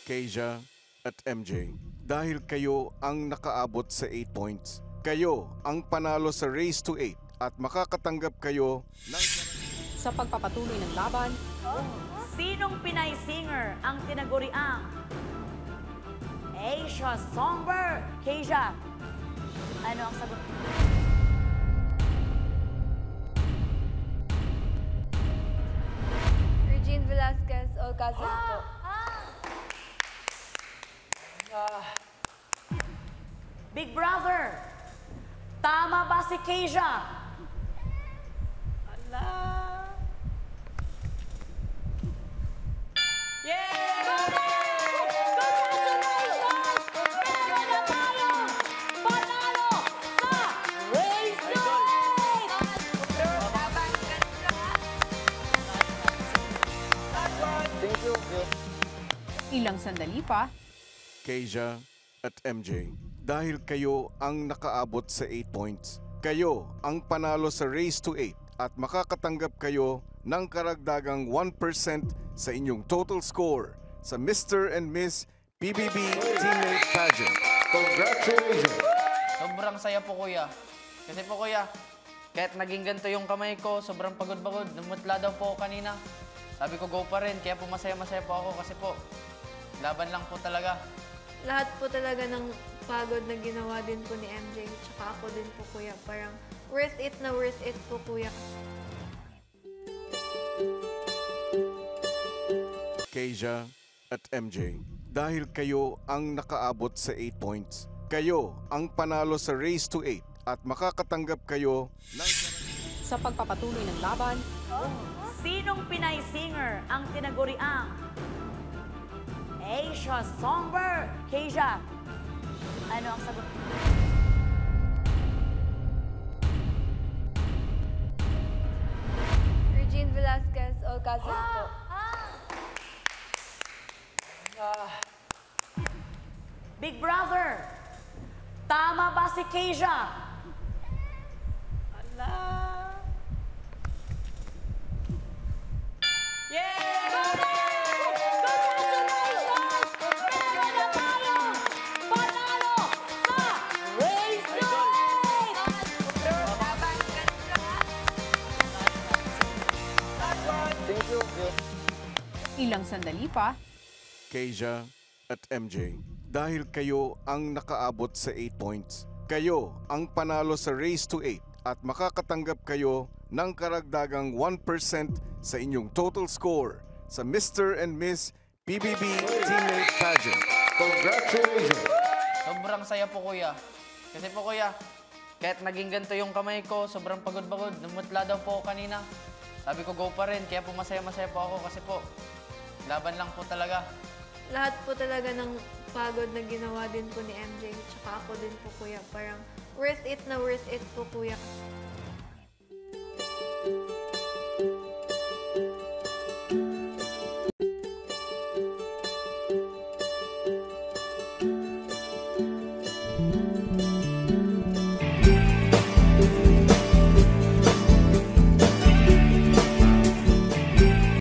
Keja at MJ, dahil kayo ang nakaabot sa 8 points, kayo ang panalo sa Race to 8 at makakatanggap kayo ng... Sa pagpapatuloy ng laban, Sinong Pinay singer ang tinaguriang Asia Songbird? Keja, ano ang sagot? Regine Velasquez Alcazar po. Big Brother, tama ba si Keja? ilang sandali pa, Keja at MJ, dahil kayo ang nakaabot sa 8 points, kayo ang panalo sa Race to 8 at makakatanggap kayo ng karagdagang 1% sa inyong total score sa Mr. and Miss PBB Teammate Pageant. Congratulations! Sobrang saya po, kuya. Kasi po, kuya, kahit naging ganito yung kamay ko, sobrang pagod-pagod. Namutla daw po ako kanina. Sabi ko, go pa rin. Kaya po masaya-masaya po ako kasi po, laban lang po talaga. Lahat po talaga ng pagod na ginawa din po ni MJ, tsaka ako din po, kuya. Parang worth it na worth it po, kuya. Keja at MJ, dahil kayo ang nakaabot sa 8 points, kayo ang panalo sa Race to 8 at makakatanggap kayo ng... sa pagpapatuloy ng laban, Sinong Pinay singer ang tinaguriang Asia Songbird? Keja, ano ang sagot? Regine Velasquez Alcazar po. Big Brother, tama ba si Keja? ilang sandali pa, Keja at MJ, dahil kayo ang nakaabot sa 8 points, kayo ang panalo sa Race to 8 at makakatanggap kayo ng karagdagang 1% sa inyong total score sa Mr. and Miss PBB Teammate Pageant. Congratulations! Sobrang saya po, kuya. Kasi po, kuya, kahit naging ganito yung kamay ko, sobrang pagod-pagod. Namutla daw po ako kanina. Sabi ko, go pa rin. Kaya po masaya-masaya po ako kasi po, laban lang po talaga. Lahat po talaga ng pagod na ginawa din po ni MJ, tsaka ako din po, kuya. Parang worth it na worth it po, kuya.